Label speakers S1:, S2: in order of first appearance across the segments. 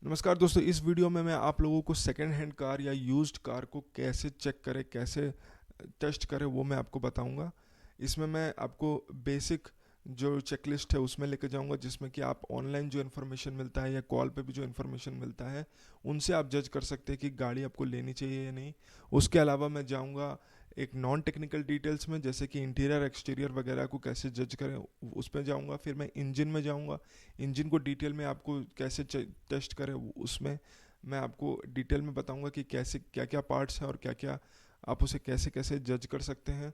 S1: नमस्कार दोस्तों, इस वीडियो में मैं आप लोगों को सेकेंड हैंड कार या यूज्ड कार को कैसे चेक करें, कैसे टेस्ट करें, वो मैं आपको बताऊंगा। इसमें मैं आपको बेसिक जो चेकलिस्ट है उसमें लेकर जाऊंगा, जिसमें कि आप ऑनलाइन जो इन्फॉर्मेशन मिलता है या कॉल पे भी जो इन्फॉर्मेशन मिलता है उनसे आप जज कर सकते हैं कि गाड़ी आपको लेनी चाहिए या नहीं। उसके अलावा मैं जाऊंगा एक नॉन टेक्निकल डिटेल्स में, जैसे कि इंटीरियर एक्सटीरियर वगैरह को कैसे जज करें, उस पर जाऊँगा। फिर मैं इंजन में जाऊँगा, इंजन को डिटेल में आपको कैसे टेस्ट करें उसमें मैं आपको डिटेल में बताऊंगा कि कैसे क्या क्या पार्ट्स हैं और क्या क्या आप उसे कैसे कैसे जज कर सकते हैं।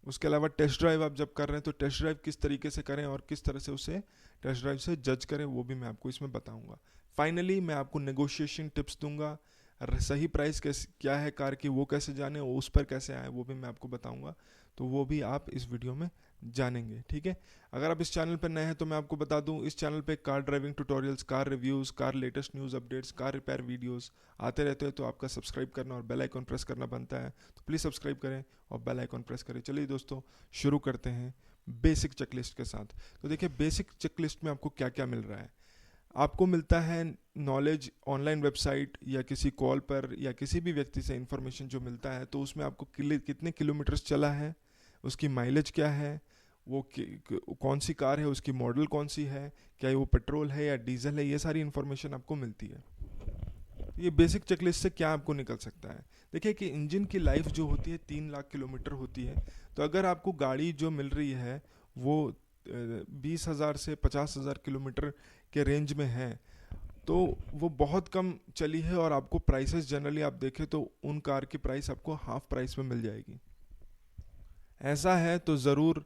S1: उसके अलावा टेस्ट ड्राइव आप जब कर रहे हैं तो टेस्ट ड्राइव किस तरीके से करें और किस तरह से उसे टेस्ट ड्राइव से जज करें, वो भी मैं आपको इसमें बताऊंगा। फाइनली मैं आपको नेगोशिएशन टिप्स दूंगा। सही प्राइस कैसे क्या है कार की वो कैसे जाने, उस पर कैसे आए वो भी मैं आपको बताऊंगा। तो वो भी आप इस वीडियो में जानेंगे, ठीक है। अगर आप इस चैनल पर नए हैं तो मैं आपको बता दूं, इस चैनल पे car driving tutorials, car reviews, car latest news updates, car repair videos आते रहते हैं। तो आपका सब्सक्राइब करना और बेल आइकॉन प्रेस करना बनता है, तो प्लीज़ सब्सक्राइब करें और बेल आइकॉन प्रेस करें। चलिए दोस्तों, शुरू करते हैं बेसिक चेकलिस्ट के साथ। तो देखिए, बेसिक चेकलिस्ट में आपको क्या क्या मिल रहा है। आपको मिलता है नॉलेज, ऑनलाइन वेबसाइट या किसी कॉल पर या किसी भी व्यक्ति से इन्फॉर्मेशन जो मिलता है, तो उसमें आपको कितने किलोमीटर्स चला है, उसकी माइलेज क्या है, वो कौन सी कार है, उसकी मॉडल कौन सी है, क्या वो पेट्रोल है या डीजल है, ये सारी इन्फॉर्मेशन आपको मिलती है। ये बेसिक चेकलिस्ट से क्या आपको निकल सकता है। देखिए कि इंजन की लाइफ जो होती है 3 लाख किलोमीटर होती है। तो अगर आपको गाड़ी जो मिल रही है वो 20,000 से 50,000 किलोमीटर के रेंज में है, तो वो बहुत कम चली है और आपको प्राइसेस जनरली आप देखें तो उन कार की प्राइस आपको हाफ प्राइस में मिल जाएगी। ऐसा है तो ज़रूर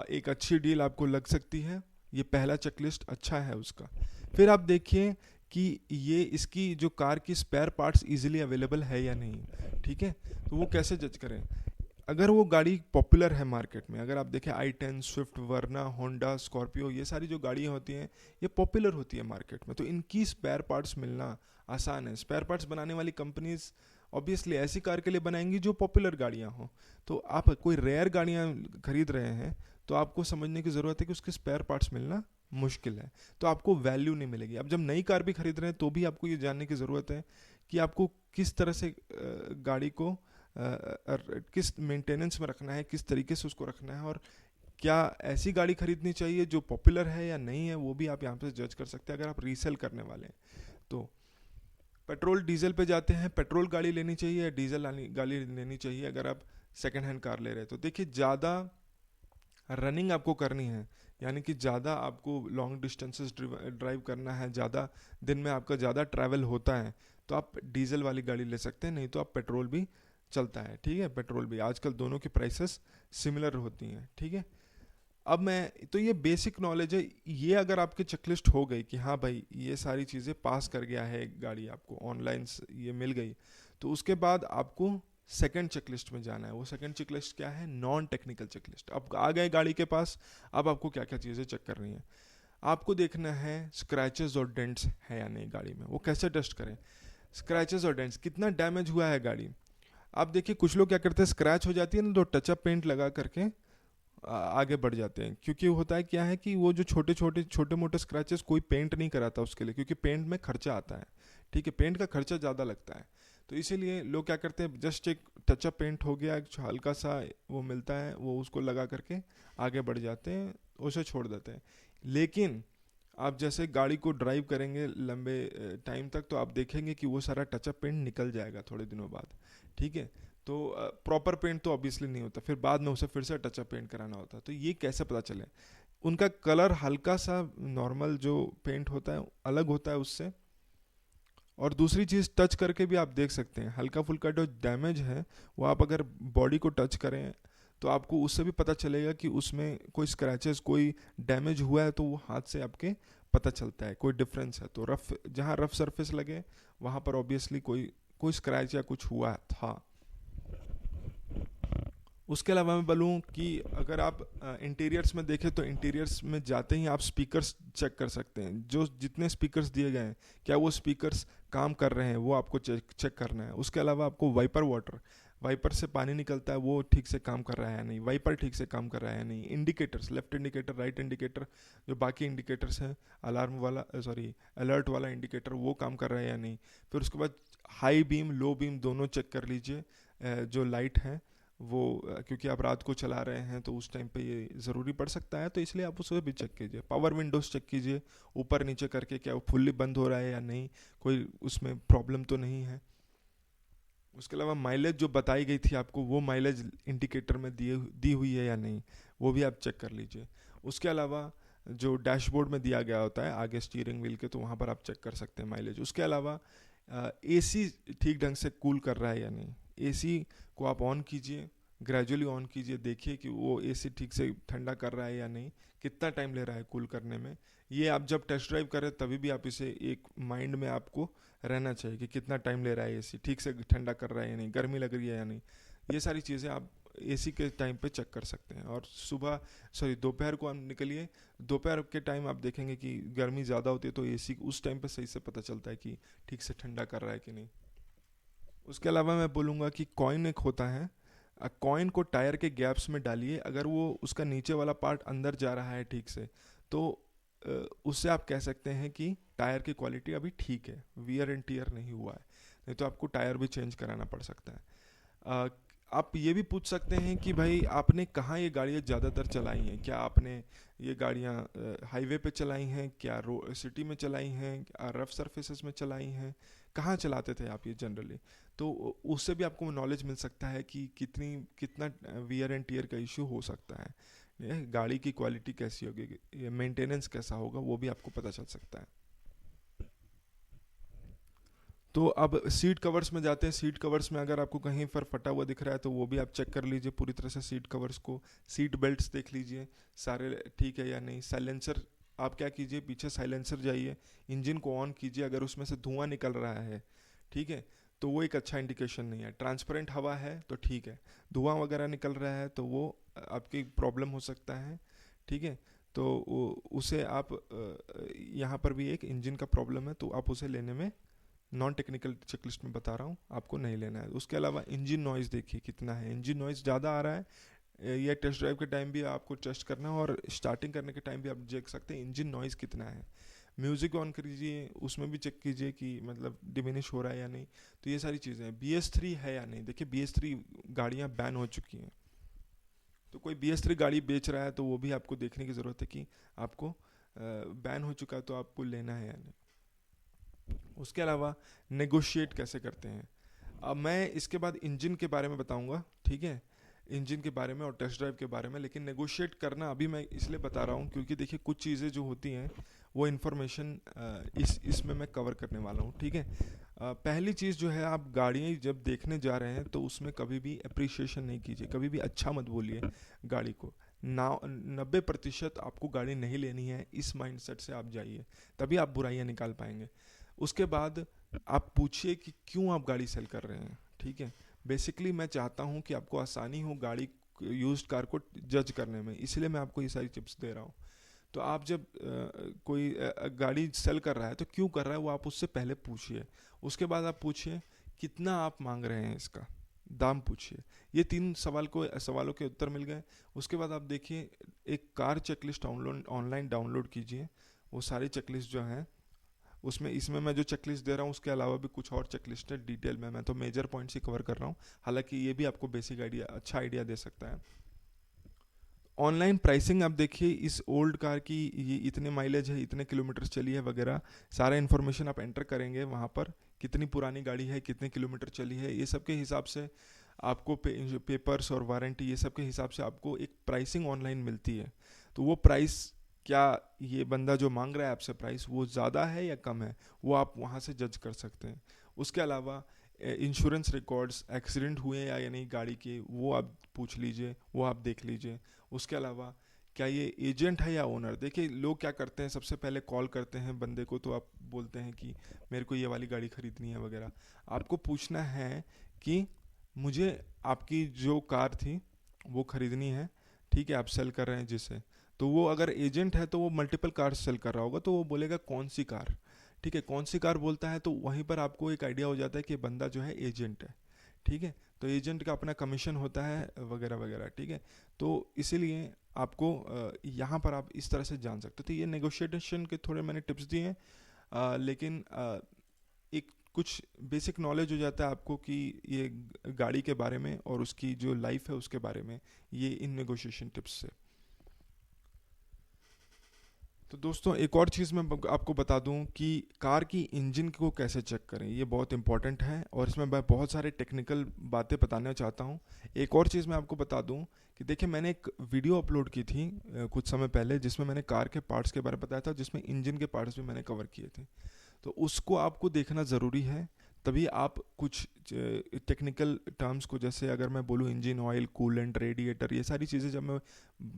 S1: एक अच्छी डील आपको लग सकती है। ये पहला चेकलिस्ट अच्छा है उसका। फिर आप देखिए कि ये इसकी जो कार की स्पेयर पार्ट्स इजीली अवेलेबल है या नहीं, ठीक है। तो वो कैसे जज करें। अगर वो गाड़ी पॉपुलर है मार्केट में, अगर आप देखें i10, स्विफ्ट, वर्ना, होंडा, स्कॉर्पियो, ये सारी जो गाड़ियाँ होती हैं ये पॉपुलर होती है मार्केट में, तो इनकी स्पेयर पार्ट्स मिलना आसान है। स्पेयर पार्ट्स बनाने वाली कंपनीज ऑब्वियसली ऐसी कार के लिए बनाएंगी जो पॉपुलर गाड़ियाँ हों। तो आप कोई रेयर गाड़ियाँ खरीद रहे हैं तो आपको समझने की ज़रूरत है कि उसके स्पेयर पार्ट्स मिलना मुश्किल है, तो आपको वैल्यू नहीं मिलेगी। अब जब नई कार भी खरीद रहे हैं तो भी आपको ये जानने की ज़रूरत है कि आपको किस तरह से गाड़ी को किस मेंटेनेंस में रखना है, किस तरीके से उसको रखना है, और क्या ऐसी गाड़ी खरीदनी चाहिए जो पॉपुलर है या नहीं है, वो भी आप यहाँ पे जज कर सकते हैं अगर आप रीसेल करने वाले हैं। तो पेट्रोल डीजल पे जाते हैं, पेट्रोल गाड़ी लेनी चाहिए या डीजल गाड़ी लेनी चाहिए अगर आप सेकेंड हैंड कार ले रहे हैं। तो देखिए, ज़्यादा रनिंग आपको करनी है, यानी कि ज़्यादा आपको लॉन्ग डिस्टेंसेस ड्राइव करना है, ज़्यादा दिन में आपका ज़्यादा ट्रैवल होता है, तो आप डीजल वाली गाड़ी ले सकते हैं। नहीं तो आप पेट्रोल भी चलता है, ठीक है। पेट्रोल भी आजकल दोनों की प्राइसेस सिमिलर होती हैं, ठीक है। अब मैं तो ये बेसिक नॉलेज है, ये अगर आपके चेकलिस्ट हो गई कि हाँ भाई ये सारी चीज़ें पास कर गया है, गाड़ी आपको ऑनलाइन ये मिल गई, तो उसके बाद आपको सेकंड चेकलिस्ट में जाना है। वो सेकंड चेकलिस्ट क्या है, नॉन टेक्निकल चेकलिस्ट। अब आ गए गाड़ी के पास, अब आपको क्या क्या चीज़ें चेक करनी है। आपको देखना है स्क्रैचेस और डेंट्स है या नहीं गाड़ी में। वो कैसे टेस्ट करें, स्क्रैचेस और डेंट्स, कितना डैमेज हुआ है गाड़ी। आप देखिए, कुछ लोग क्या करते हैं, स्क्रैच हो जाती है ना तो टचअप पेंट लगा करके आगे बढ़ जाते हैं, क्योंकि होता है क्या है कि वो जो छोटे मोटे स्क्रैचेस कोई पेंट नहीं कराता उसके लिए, क्योंकि पेंट में खर्चा आता है, ठीक है। पेंट का खर्चा ज़्यादा लगता है, तो इसीलिए लोग क्या करते हैं, जस्ट एक टचअप पेंट हो गया, एक हल्का सा वो मिलता है, वो उसको लगा करके आगे बढ़ जाते हैं, उसे छोड़ देते हैं। लेकिन आप जैसे गाड़ी को ड्राइव करेंगे लंबे टाइम तक, तो आप देखेंगे कि वो सारा टचअप पेंट निकल जाएगा थोड़े दिनों बाद, ठीक है। तो प्रॉपर पेंट तो ऑब्वियसली नहीं होता, फिर बाद में उसे फिर से टचअप पेंट कराना होता है। तो ये कैसे पता चले, उनका कलर हल्का सा नॉर्मल जो पेंट होता है अलग होता है उससे। और दूसरी चीज़, टच करके भी आप देख सकते हैं, हल्का फुल्का जो डैमेज है वो आप अगर बॉडी को टच करें तो आपको उससे भी पता चलेगा कि उसमें कोई स्क्रैचेस, कोई डैमेज हुआ है, तो वो हाथ से आपके पता चलता है कोई डिफरेंस है। तो रफ, जहाँ रफ सरफेस लगे वहाँ पर ऑब्वियसली कोई कोई स्क्रैच या कुछ हुआ था। उसके अलावा मैं बोलूँ कि अगर आप इंटीरियर्स में देखें तो इंटीरियर्स में जाते ही आप स्पीकर्स चेक कर सकते हैं। जो जितने स्पीकर्स दिए गए हैं, क्या वो स्पीकर्स काम कर रहे हैं, वो आपको चेक करना है। उसके अलावा आपको वाइपर से पानी निकलता है वो ठीक से काम कर रहा है या नहीं, वाइपर ठीक से काम कर रहा है या नहीं, indicators, left indicator, right indicator, जो बाकी इंडिकेटर्स हैं, अलार्म वाला, सॉरी अलर्ट वाला इंडिकेटर, वो काम कर रहा है या नहीं। फिर उसके बाद हाई बीम, लो बीम दोनों चेक कर लीजिए। जो लाइट है वो क्योंकि आप रात को चला रहे हैं तो उस टाइम पे ये ज़रूरी पड़ सकता है, तो इसलिए आप उसे भी चेक कीजिए। पावर विंडोज़ चेक कीजिए ऊपर नीचे करके, क्या वो फुल्ली बंद हो रहा है या नहीं, कोई उसमें प्रॉब्लम तो नहीं है। उसके अलावा माइलेज जो बताई गई थी आपको, वो माइलेज इंडिकेटर में दी हुई है या नहीं, वो भी आप चेक कर लीजिए। उसके अलावा जो डैशबोर्ड में दिया गया होता है आगे स्टीयरिंग व्हील के, तो वहाँ पर आप चेक कर सकते हैं माइलेज। उसके अलावा एसी ठीक ढंग से कूल कर रहा है या नहीं, एसी को आप ऑन कीजिए, ग्रेजुअली ऑन कीजिए, देखिए कि वो एसी ठीक से ठंडा कर रहा है या नहीं, कितना टाइम ले रहा है कूल करने में। ये आप जब टेस्ट ड्राइव करें तभी भी आप इसे एक माइंड में आपको रहना चाहिए कि कितना टाइम ले रहा है एसी, ठीक से ठंडा कर रहा है या नहीं, गर्मी लग रही है या नहीं। ये सारी चीज़ें आप एसी के टाइम पे चेक कर सकते हैं। और दोपहर को आप निकलिए, दोपहर के टाइम आप देखेंगे कि गर्मी ज़्यादा होती है, तो एसी उस टाइम पे सही से पता चलता है कि ठीक से ठंडा कर रहा है कि नहीं। उसके अलावा मैं बोलूँगा कि कॉइन एक होता है, कॉइन को टायर के गैप्स में डालिए, अगर वो उसका नीचे वाला पार्ट अंदर जा रहा है ठीक से, तो उससे आप कह सकते हैं कि टायर की क्वालिटी अभी ठीक है, वियर एंड टीयर नहीं हुआ है, नहीं तो आपको टायर भी चेंज कराना पड़ सकता है। आप ये भी पूछ सकते हैं कि भाई आपने कहाँ ये गाड़ियाँ ज़्यादातर चलाई हैं, क्या आपने ये गाड़ियाँ हाईवे पे चलाई हैं, क्या सिटी में चलाई हैं, रफ सरफेसेस में चलाई हैं, कहाँ चलाते थे आप ये जनरली। तो उससे भी आपको नॉलेज मिल सकता है कि कितना वियर एंड टीयर का इशू हो सकता है, गाड़ी की क्वालिटी कैसी होगी, मेंटेनेंस कैसा होगा, वो भी आपको पता चल सकता है। तो अब सीट कवर्स में जाते हैं। सीट कवर्स में अगर आपको कहीं पर फटा हुआ दिख रहा है तो वो भी आप चेक कर लीजिए पूरी तरह से सीट कवर्स को। सीट बेल्ट्स देख लीजिए सारे ठीक है या नहीं। साइलेंसर आप क्या कीजिए, पीछे साइलेंसर जाइए, इंजन को ऑन कीजिए, अगर उसमें से धुआं निकल रहा है, ठीक है, तो वो एक अच्छा इंडिकेशन नहीं है। ट्रांसपेरेंट हवा है तो ठीक है, धुआं वगैरह निकल रहा है तो वो आपकी प्रॉब्लम हो सकता है, ठीक है। तो उसे आप यहाँ पर भी एक इंजन का प्रॉब्लम है तो आप उसे लेने में, नॉन टेक्निकल चेकलिस्ट में बता रहा हूँ, आपको नहीं लेना है। उसके अलावा इंजन नॉइज़ देखिए कितना है, इंजन नॉइज़ ज़्यादा आ रहा है, या टेस्ट ड्राइव के टाइम भी आपको टेस्ट करना है और स्टार्टिंग करने के टाइम भी आप देख सकते हैं इंजन नॉइज़ कितना है। म्यूज़िक ऑन कीजिए, उसमें भी चेक कीजिए कि मतलब डिमिनिश हो रहा है या नहीं। तो ये सारी चीज़ें हैं। BS3 है या नहीं, देखिए BS3 गाड़ियाँ बैन हो चुकी हैं, तो कोई BS3 गाड़ी बेच रहा है तो वो भी आपको देखने की ज़रूरत है कि आपको बैन हो चुका है तो आपको लेना है या नहीं। उसके अलावा नेगोशिएट कैसे करते हैं, अब मैं इसके बाद इंजन के बारे में बताऊंगा, ठीक है, इंजन के बारे में और टेस्ट ड्राइव के बारे में। लेकिन नेगोशिएट करना अभी मैं इसलिए बता रहा हूँ क्योंकि देखिए कुछ चीज़ें जो होती हैं वो इन्फॉर्मेशन इसमें मैं कवर करने वाला हूँ, ठीक है। पहली चीज़ जो है, आप गाड़ियाँ जब देखने जा रहे हैं तो उसमें कभी भी अप्रिशिएशन नहीं कीजिए, कभी भी अच्छा मत बोलिए गाड़ी को। 90% आपको गाड़ी नहीं लेनी है, इस माइंडसेट से आप जाइए, तभी आप बुराइयाँ निकाल पाएंगे। उसके बाद आप पूछिए कि क्यों आप गाड़ी सेल कर रहे हैं, ठीक है। बेसिकली मैं चाहता हूँ कि आपको आसानी हो गाड़ी, यूज्ड कार को जज करने में, इसलिए मैं आपको ये सारी टिप्स दे रहा हूँ। तो आप जब कोई गाड़ी सेल कर रहा है तो क्यों कर रहा है वो आप उससे पहले पूछिए। उसके बाद आप पूछिए कितना आप मांग रहे हैं, इसका दाम पूछिए। ये 3 सवालों के उत्तर मिल गए। उसके बाद आप देखिए एक कार चेकलिस्ट ऑनलाइन डाउनलोड कीजिए, वो सारी चेकलिस्ट जो हैं उसमें, इसमें मैं जो चेकलिस्ट दे रहा हूँ उसके अलावा भी कुछ और चेकलिस्ट है डिटेल में, मैं तो मेजर पॉइंट्स ही कवर कर रहा हूँ, हालांकि ये भी आपको बेसिक आइडिया, अच्छा आइडिया दे सकता है। ऑनलाइन प्राइसिंग आप देखिए, इस ओल्ड कार की ये इतने माइलेज है, इतने किलोमीटर चली है वगैरह, सारा इन्फॉर्मेशन आप एंटर करेंगे वहाँ पर, कितनी पुरानी गाड़ी है, कितने किलोमीटर चली है, ये सब के हिसाब से आपको पेपर्स और वारंटी, ये सब के हिसाब से आपको एक प्राइसिंग ऑनलाइन मिलती है। तो वो प्राइस, क्या ये बंदा जो मांग रहा है आपसे प्राइस वो ज़्यादा है या कम है, वो आप वहाँ से जज कर सकते हैं। उसके अलावा इंश्योरेंस रिकॉर्ड्स, एक्सीडेंट हुए या नहीं गाड़ी के, वो आप पूछ लीजिए, वो आप देख लीजिए। उसके अलावा क्या ये एजेंट है या ओनर, देखिए लोग क्या करते हैं, सबसे पहले कॉल करते हैं बंदे को, तो आप बोलते हैं कि मेरे को ये वाली गाड़ी ख़रीदनी है वगैरह। आपको पूछना है कि मुझे आपकी जो कार थी वो ख़रीदनी है, ठीक है, आप सेल कर रहे हैं जिसे, तो वो अगर एजेंट है तो वो मल्टीपल कार सेल कर रहा होगा, तो वो बोलेगा कौन सी कार, ठीक है, कौन सी कार बोलता है तो वहीं पर आपको एक आइडिया हो जाता है कि बंदा जो है एजेंट है, ठीक है। तो एजेंट का अपना कमीशन होता है वगैरह वगैरह, ठीक है। तो इसीलिए आपको यहाँ पर आप इस तरह से जान सकते हो। तो ये नेगोशिएशन के थोड़े मैंने टिप्स दिए हैं, लेकिन एक कुछ बेसिक नॉलेज हो जाता है आपको कि ये गाड़ी के बारे में और उसकी जो लाइफ है उसके बारे में, ये इन नेगोशिएशन टिप्स से। तो दोस्तों एक और चीज़ मैं आपको बता दूं कि कार की इंजन को कैसे चेक करें, ये बहुत इंपॉर्टेंट है और इसमें मैं बहुत सारे टेक्निकल बातें बताना चाहता हूं। एक और चीज़ मैं आपको बता दूं कि देखिए मैंने एक वीडियो अपलोड की थी कुछ समय पहले, जिसमें मैंने कार के पार्ट्स के बारे में बताया था, जिसमें इंजन के पार्ट्स भी मैंने कवर किए थे। तो उसको आपको देखना ज़रूरी है, तभी आप कुछ टेक्निकल टर्म्स को, जैसे अगर मैं बोलूँ इंजन ऑयल, कूलेंट, रेडिएटर, ये सारी चीज़ें जब मैं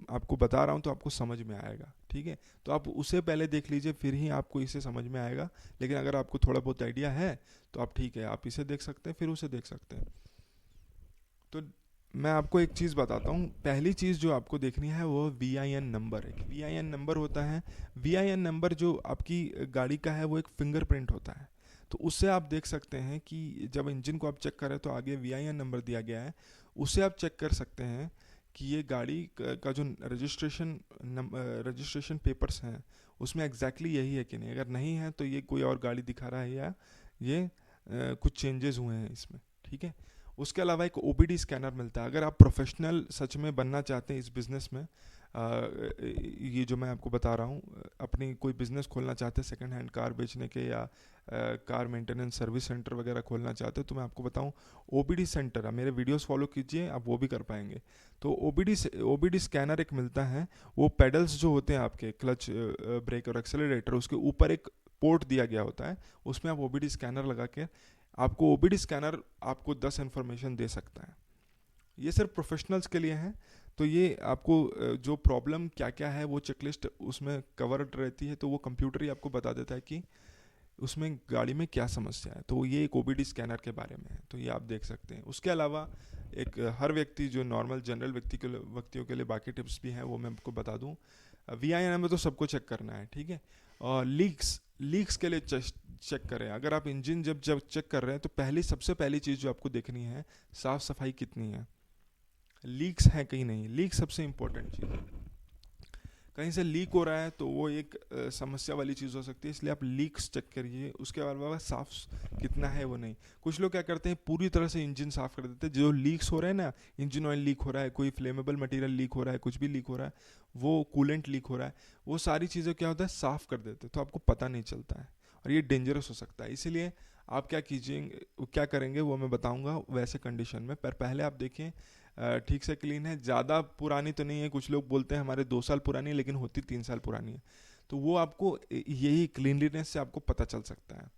S1: आपको बता रहा हूँ तो आपको समझ में आएगा, ठीक है। तो आप उसे पहले देख लीजिए, फिर ही आपको इसे समझ में आएगा। लेकिन अगर आपको थोड़ा बहुत आइडिया है तो आप ठीक है, आप इसे देख सकते हैं फिर उसे देख सकते हैं। तो मैं आपको एक चीज़ बताता हूँ। पहली चीज़ जो आपको देखनी है वो VIN नंबर। एक VIN नंबर होता है। VIN नंबर जो आपकी गाड़ी का है वो एक फिंगरप्रिंट होता है। तो उससे आप देख सकते हैं कि जब इंजन को आप चेक करें तो आगे VIN नंबर दिया गया है, उससे आप चेक कर सकते हैं कि ये गाड़ी का जो रजिस्ट्रेशन पेपर्स हैं उसमें एग्जैक्टली यही है कि नहीं। अगर नहीं है तो ये कोई और गाड़ी दिखा रहा है या ये कुछ चेंजेस हुए हैं इसमें, ठीक है। उसके अलावा एक OBD स्कैनर मिलता है। अगर आप प्रोफेशनल सच में बनना चाहते हैं इस बिज़नेस में, ये जो मैं आपको बता रहा हूँ, अपनी कोई बिज़नेस खोलना चाहते हैं सेकंड हैंड कार बेचने के, या कार मेंटेनेंस सर्विस सेंटर वगैरह खोलना चाहते हो, तो मैं आपको बताऊँ OBD सेंटर, आप मेरे वीडियोस फॉलो कीजिए, आप वो भी कर पाएंगे। तो OBD स्कैनर एक मिलता है। वो पेडल्स जो होते हैं आपके, क्लच, ब्रेक और एक्सेलरेटर, उसके ऊपर एक पोर्ट दिया गया होता है, उसमें आप OBD स्कैनर लगा के, आपको OBD स्कैनर आपको 10 इन्फॉर्मेशन दे सकता है। ये सिर्फ प्रोफेशनल्स के लिए है। तो ये आपको जो प्रॉब्लम क्या क्या है वो चेकलिस्ट उसमें कवर्ड रहती है, तो वो कंप्यूटर ही आपको बता देता है कि उसमें गाड़ी में क्या समस्या है। तो ये एक OBD स्कैनर के बारे में है, तो ये आप देख सकते हैं। उसके अलावा एक हर व्यक्ति जो नॉर्मल जनरल व्यक्तियों के लिए बाकी टिप्स भी हैं, वो मैं आपको बता दूं। VIN में तो सबको चेक करना है, ठीक है। और लीक्स के लिए चेक करें। अगर आप इंजन जब चेक कर रहे हैं तो सबसे पहली चीज़ जो आपको देखनी है, साफ़ सफाई कितनी है, लीक्स है कहीं नहीं। लीक सबसे इम्पोर्टेंट चीज़ है। कहीं से लीक हो रहा है तो वो एक समस्या वाली चीज़ हो सकती है, इसलिए आप लीक्स चेक करिए। उसके अलावा साफ कितना है वो नहीं। कुछ लोग क्या करते हैं, पूरी तरह से इंजन साफ़ कर देते हैं। जो लीक्स हो रहे हैं ना, इंजन ऑयल लीक हो रहा है, कोई फ्लेमेबल मटेरियल लीक हो रहा है, कुछ भी लीक हो रहा है, वो कूलेंट लीक हो रहा है, वो सारी चीज़ें क्या होता है, साफ़ कर देते हैं, तो आपको पता नहीं चलता है और ये डेंजरस हो सकता है। इसीलिए आप क्या करेंगे वो मैं बताऊंगा वैसे कंडीशन में। पर पहले आप देखें ठीक से क्लीन है, ज़्यादा पुरानी तो नहीं है। कुछ लोग बोलते हैं हमारे 2 साल पुरानी है, लेकिन होती 3 साल पुरानी है। तो वो आपको यही क्लीनलीनेस से आपको पता चल सकता है।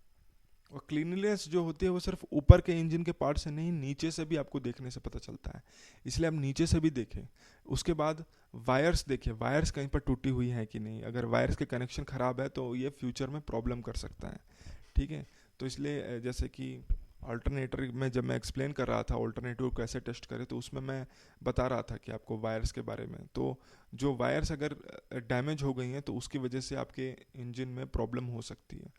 S1: और क्लीनलीनेस जो होती है वो सिर्फ ऊपर के इंजन के पार्ट से नहीं, नीचे से भी आपको देखने से पता चलता है। इसलिए आप नीचे से भी देखें। उसके बाद वायर्स देखें, वायर्स कहीं पर टूटी हुई है कि नहीं। अगर वायर्स के कनेक्शन ख़राब है तो ये फ्यूचर में प्रॉब्लम कर सकता है, ठीक है। तो इसलिए जैसे कि अल्टरनेटर में जब मैं एक्सप्लेन कर रहा था अल्टरनेटिव को कैसे टेस्ट करें, तो उसमें मैं बता रहा था कि आपको वायर्स के बारे में। तो जो वायर्स अगर डैमेज हो गई हैं तो उसकी वजह से आपके इंजन में प्रॉब्लम हो सकती है,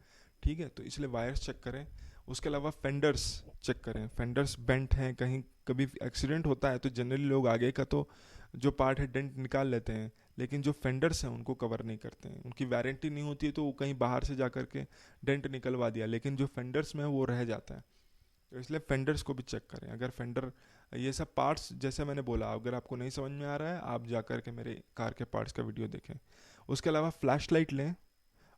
S1: ठीक है। तो इसलिए वायर्स चेक करें। उसके अलावा फेंडर्स चेक करें, फेंडर्स बेंट हैं, कहीं कभी एक्सीडेंट होता है तो जनरली लोग आगे का तो जो पार्ट है डेंट निकाल लेते हैं, लेकिन जो फेंडर्स हैं उनको कवर नहीं करते हैं। उनकी वारंटी नहीं होती है तो वो कहीं बाहर से जा करके डेंट निकलवा दिया, लेकिन जो फेंडर्स में है वो रह जाता है। तो इसलिए फेंडर्स को भी चेक करें। अगर फेंडर, ये सब पार्ट्स जैसे मैंने बोला, अगर आपको नहीं समझ में आ रहा है आप जा कर के मेरे कार के पार्ट्स का वीडियो देखें। उसके अलावा फ्लैश लाइट लें,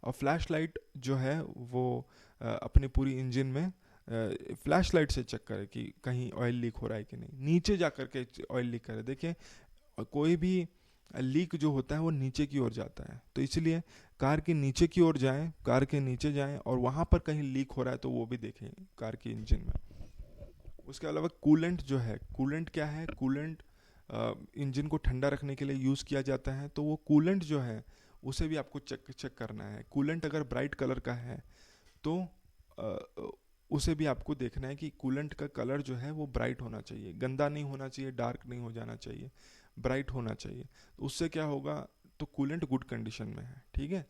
S1: और फ्लैश लाइट जो है वो अपनी पूरी इंजन में फ्लैश लाइट से चेक करें कि कहीं ऑयल लीक हो रहा है कि नहीं। नीचे जा कर के ऑयल लीक करें। देखिए कोई भी लीक जो होता है वो नीचे की ओर जाता है, तो इसलिए कार के नीचे की ओर जाएं, कार के नीचे जाएं और वहाँ पर कहीं लीक हो रहा है तो वो भी देखें कार की इंजन में। उसके अलावा कूलेंट जो है, कूलेंट क्या है, कूलेंट इंजन को ठंडा रखने के लिए यूज़ किया जाता है। तो वो कूलेंट जो है उसे भी आपको चेक करना है। कूलेंट अगर ब्राइट कलर का है तो उसे भी आपको देखना है कि कूलेंट का कलर जो है वो ब्राइट होना चाहिए, गंदा नहीं होना चाहिए, डार्क नहीं हो जाना चाहिए, ब्राइट होना चाहिए। तो उससे क्या होगा, तो कूलेंट गुड कंडीशन में है, ठीक है।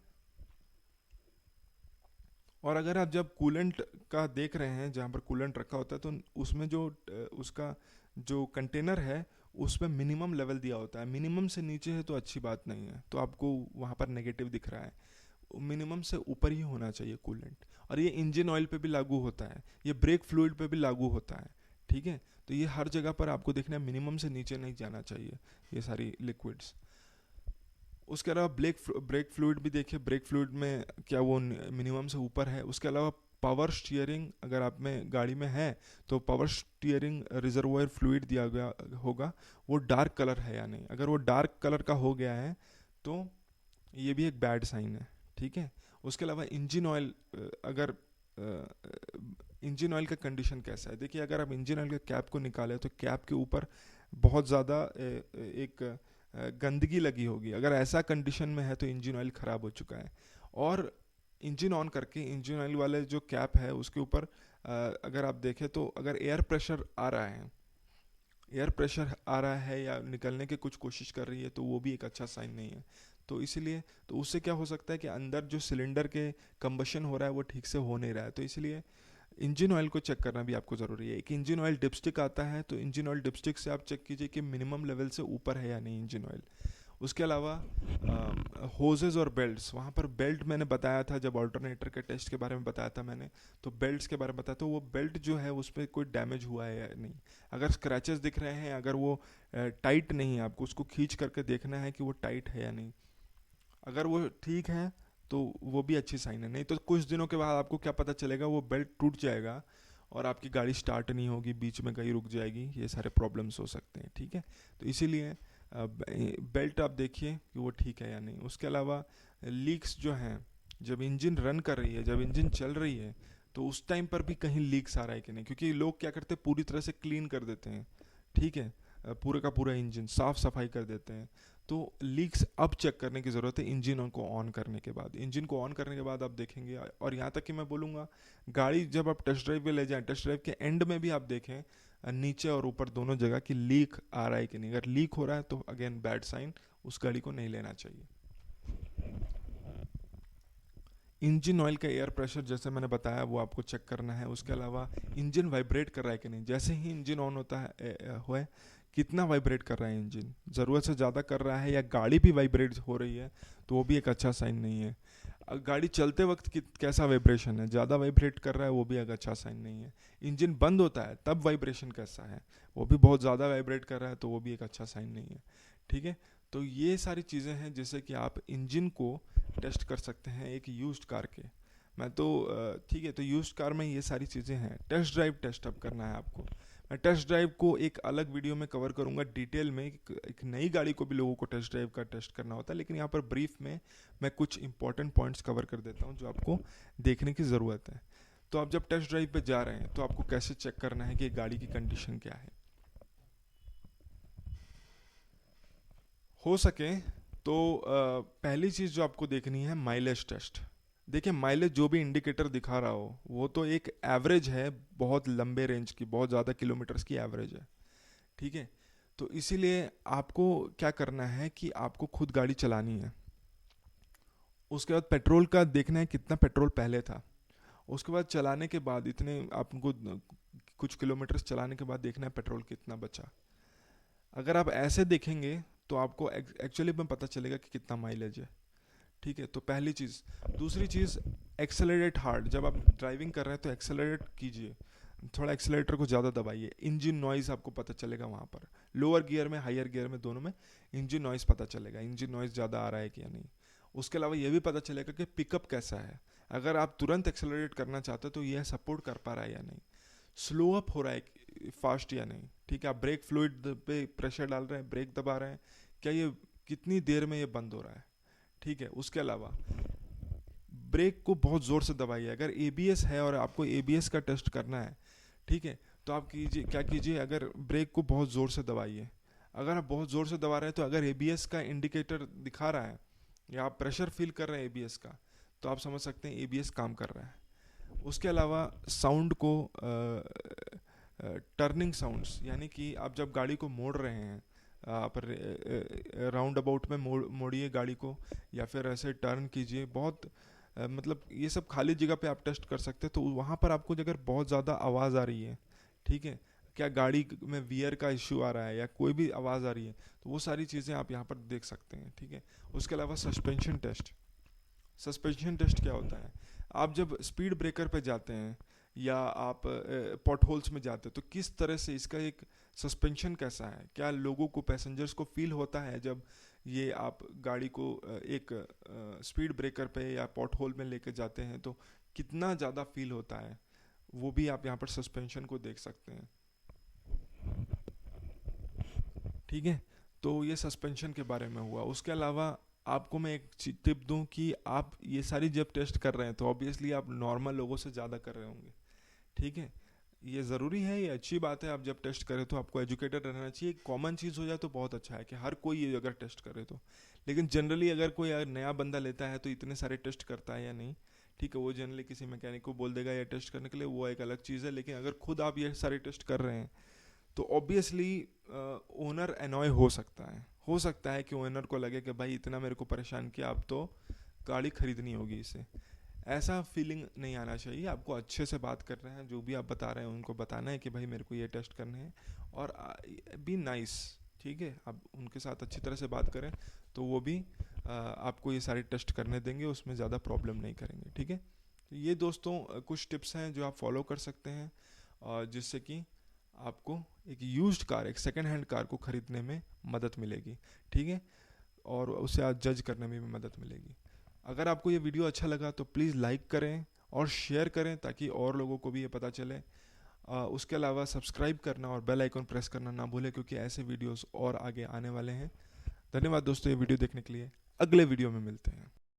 S1: और अगर आप जब कूलेंट का देख रहे हैं जहाँ पर कूलेंट रखा होता है, तो उसमें जो उसका जो कंटेनर है उसमें मिनिमम लेवल दिया होता है। मिनिमम से नीचे है तो अच्छी बात नहीं है, तो आपको वहाँ पर नेगेटिव दिख रहा है। मिनिमम से ऊपर ही होना चाहिए कूलेंट। और ये इंजन ऑयल पे भी लागू होता है, ये ब्रेक फ्लूइड पे भी लागू होता है। ठीक है, तो ये हर जगह पर आपको देखना है, मिनिमम से नीचे नहीं जाना चाहिए ये सारी लिक्विड्स। उसके अलावा ब्रेक फ्लूइड भी देखिए, ब्रेक फ्लूइड में क्या वो मिनिमम से ऊपर है। उसके अलावा पावर स्टीयरिंग अगर आप में गाड़ी में है, तो पावर स्टीयरिंग रिजर्वोयर फ्लूइड दिया गया होगा, वो डार्क कलर है या नहीं। अगर वो डार्क कलर का हो गया है तो ये भी एक बैड साइन है। ठीक है, उसके अलावा इंजन ऑयल, अगर इंजन ऑयल का कंडीशन कैसा है, देखिए अगर आप इंजन ऑयल के कैप को निकालें तो कैप के ऊपर बहुत ज़्यादा एक गंदगी लगी होगी। अगर ऐसा कंडीशन में है तो इंजन ऑयल ख़राब हो चुका है। और इंजन ऑन करके इंजन ऑयल वाले जो कैप है उसके ऊपर अगर आप देखें तो अगर एयर प्रेशर आ रहा है, एयर प्रेशर आ रहा है या निकलने की कुछ कोशिश कर रही है, तो वो भी एक अच्छा साइन नहीं है। तो इसीलिए तो उससे क्या हो सकता है कि अंदर जो सिलेंडर के कंबशन हो रहा है वो ठीक से हो नहीं रहा है। तो इसलिए इंजन ऑयल को चेक करना भी आपको ज़रूरी है। एक इंजन ऑयल डिपस्टिक आता है, तो इंजन ऑयल डिपस्टिक से आप चेक कीजिए कि मिनिमम लेवल से ऊपर है या नहीं इंजन ऑयल। उसके अलावा होजेस और बेल्ट्स, वहाँ पर बेल्ट मैंने बताया था जब ऑल्टरनेटर के टेस्ट के बारे में बताया था मैंने, तो बेल्ट्स के बारे में बताया, तो वो बेल्ट जो है उस पर कोई डैमेज हुआ है या नहीं। अगर स्क्रैचेस दिख रहे हैं, अगर वो टाइट नहीं है, आपको उसको खींच करके देखना है कि वो टाइट है या नहीं। अगर वो ठीक है तो वो भी अच्छी साइन है। नहीं तो कुछ दिनों के बाद आपको क्या पता चलेगा, वो बेल्ट टूट जाएगा और आपकी गाड़ी स्टार्ट नहीं होगी, बीच में कहीं रुक जाएगी। ये सारे प्रॉब्लम्स हो सकते हैं। ठीक है, तो इसीलिए बेल्ट आप देखिए कि वो ठीक है या नहीं। उसके अलावा लीक्स जो हैं, जब इंजन रन कर रही है, जब इंजन चल रही है, तो उस टाइम पर भी कहीं लीक्स आ रहा है कि नहीं, क्योंकि लोग क्या करते हैं पूरी तरह से क्लीन कर देते हैं। ठीक है, पूरे का पूरा इंजन साफ सफाई कर देते हैं। तो लीक्स अब चेक करने की ज़रूरत है इंजन को ऑन करने के बाद। इंजन को ऑन करने के बाद आप देखेंगे, और यहाँ तक कि मैं बोलूँगा गाड़ी जब आप टेस्ट ड्राइव पे ले जाएं, टेस्ट ड्राइव के एंड में भी आप देखें नीचे और ऊपर दोनों जगह कि लीक आ रहा है कि नहीं। अगर लीक हो रहा है तो अगेन बैड साइन, उस गाड़ी को नहीं लेना चाहिए। इंजन ऑयल का एयर प्रेशर जैसे मैंने बताया वो आपको चेक करना है। उसके अलावा इंजन वाइब्रेट कर रहा है कि नहीं, जैसे ही इंजन ऑन होता है हुआ कितना वाइब्रेट कर रहा है इंजन, ज़रूरत से ज़्यादा कर रहा है या गाड़ी भी वाइब्रेट हो रही है, तो वो भी एक अच्छा साइन नहीं है। गाड़ी चलते वक्त कैसा वाइब्रेशन है, ज़्यादा वाइब्रेट कर रहा है, वो भी एक अच्छा साइन नहीं है। इंजन बंद होता है तब वाइब्रेशन कैसा है, वो भी बहुत ज़्यादा वाइब्रेट कर रहा है, तो वो भी एक अच्छा साइन नहीं है। ठीक है, तो ये सारी चीज़ें हैं जिससे कि आप इंजन को टेस्ट कर सकते हैं एक यूज्ड कार के। मैं तो ठीक है, तो यूज्ड कार में ये सारी चीज़ें हैं। टेस्ट ड्राइव टेस्ट अप करना है आपको। मैं टेस्ट ड्राइव को एक अलग वीडियो में कवर करूंगा डिटेल में। एक नई गाड़ी को भी लोगों को टेस्ट ड्राइव का टेस्ट करना होता है, लेकिन यहाँ पर ब्रीफ में मैं कुछ इंपॉर्टेंट पॉइंट्स कवर कर देता हूँ जो आपको देखने की ज़रूरत है। तो आप जब टेस्ट ड्राइव पे जा रहे हैं तो आपको कैसे चेक करना है कि गाड़ी की कंडीशन क्या है। हो सके तो पहली चीज़ जो आपको देखनी है माइलेज टेस्ट। देखिए माइलेज जो भी इंडिकेटर दिखा रहा हो वो तो एक एवरेज है, बहुत लंबे रेंज की, बहुत ज़्यादा किलोमीटर्स की एवरेज है। ठीक है, तो इसीलिए आपको क्या करना है कि आपको खुद गाड़ी चलानी है। उसके बाद पेट्रोल का देखना है कितना पेट्रोल पहले था। उसके बाद चलाने के बाद इतने आपको कुछ किलोमीटर्स चलाने के बाद देखना है पेट्रोल कितना बचा। अगर आप ऐसे देखेंगे तो आपको एक्चुअली में पता चलेगा कि कितना माइलेज है। ठीक है, तो पहली चीज़। दूसरी चीज़, एक्सेलरेट हार्ड। जब आप ड्राइविंग कर रहे हैं तो एक्सेलरेट कीजिए, थोड़ा एक्सेलरेटर को ज़्यादा दबाइए। इंजन नॉइज़ आपको पता चलेगा वहाँ पर, लोअर गियर में हायर गियर में दोनों में इंजन नॉइज़ पता चलेगा, इंजन नॉइज़ ज़्यादा आ रहा है कि या नहीं। उसके अलावा ये भी पता चलेगा कि पिकअप कैसा है, अगर आप तुरंत एक्सेलरेट करना चाहते हो तो यह सपोर्ट कर पा रहा है या नहीं, स्लो अप हो रहा है फास्ट या नहीं। ठीक है, आप ब्रेक फ्लूइड पे प्रेशर डाल रहे हैं, ब्रेक दबा रहे हैं, क्या ये कितनी देर में ये बंद हो रहा है। ठीक है, उसके अलावा ब्रेक को बहुत ज़ोर से दबाइए। अगर एबीएस है और आपको एबीएस का टेस्ट करना है, ठीक है, तो आप कीजिए क्या कीजिए, अगर ब्रेक को बहुत ज़ोर से दबाइए। अगर आप बहुत ज़ोर से दबा रहे हैं तो अगर एबीएस का इंडिकेटर दिखा रहा है या आप प्रेशर फील कर रहे हैं एबीएस का, तो आप समझ सकते हैं एबीएस काम कर रहा है। उसके अलावा साउंड को, टर्निंग साउंड्स, यानी कि आप जब गाड़ी को मोड़ रहे हैं, आप राउंड अबाउट में मोड़िए गाड़ी को या फिर ऐसे टर्न कीजिए, बहुत मतलब ये सब खाली जगह पे आप टेस्ट कर सकते हैं। तो वहाँ पर आपको अगर बहुत ज़्यादा आवाज़ आ रही है, ठीक है, क्या गाड़ी में वियर का इश्यू आ रहा है या कोई भी आवाज़ आ रही है, तो वो सारी चीज़ें आप यहाँ पर देख सकते हैं, ठीक है। उसके अलावा सस्पेंशन टेस्ट। सस्पेंशन टेस्ट क्या होता है, आप जब स्पीड ब्रेकर पे जाते हैं या आप पॉट होल्स में जाते हैं, तो किस तरह से इसका एक सस्पेंशन कैसा है, क्या लोगों को, पैसेंजर्स को फील होता है जब ये आप गाड़ी को एक स्पीड ब्रेकर पे या पॉट होल में लेके जाते हैं, तो कितना ज़्यादा फील होता है, वो भी आप यहाँ पर सस्पेंशन को देख सकते हैं, ठीक है। तो ये सस्पेंशन के बारे में हुआ। उसके अलावा आपको मैं एक टिप दूं कि आप ये सारी जब टेस्ट कर रहे हैं तो ऑब्वियसली आप नॉर्मल लोगों से ज़्यादा कर रहे होंगे, ठीक है। ये ज़रूरी है, ये अच्छी बात है, आप जब टेस्ट करें तो आपको एजुकेटेड रहना चाहिए। कॉमन चीज़ हो जाए तो बहुत अच्छा है कि हर कोई ये अगर टेस्ट करे तो। लेकिन जनरली अगर कोई अगर नया बंदा लेता है तो इतने सारे टेस्ट करता है या नहीं, ठीक है, वो जनरली किसी मैकेनिक को बोल देगा ये टेस्ट करने के लिए, वो एक अलग चीज़ है। लेकिन अगर खुद आप ये सारे टेस्ट कर रहे हैं तो ऑब्वियसली ओनर एनॉय हो सकता है कि ओनर को लगे कि भाई इतना मेरे को परेशान किया, अब तो गाड़ी खरीदनी होगी इसे। ऐसा फीलिंग नहीं आना चाहिए। आपको अच्छे से बात करना है, जो भी आप बता रहे हैं उनको बताना है कि भाई मेरे को ये टेस्ट करने हैं, और बी नाइस, ठीक है। आप उनके साथ अच्छी तरह से बात करें तो वो भी आपको ये सारे टेस्ट करने देंगे, उसमें ज़्यादा प्रॉब्लम नहीं करेंगे, ठीक है। तो ये दोस्तों कुछ टिप्स हैं जो आप फॉलो कर सकते हैं, जिससे कि आपको एक यूज्ड कार, एक सेकेंड हैंड कार को ख़रीदने में मदद मिलेगी, ठीक है, और उसे आज जज करने में भी मदद मिलेगी। अगर आपको ये वीडियो अच्छा लगा तो प्लीज़ लाइक करें और शेयर करें ताकि और लोगों को भी ये पता चले। उसके अलावा सब्सक्राइब करना और बेल आइकन प्रेस करना ना भूलें, क्योंकि ऐसे वीडियोस और आगे आने वाले हैं। धन्यवाद दोस्तों ये वीडियो देखने के लिए। अगले वीडियो में मिलते हैं।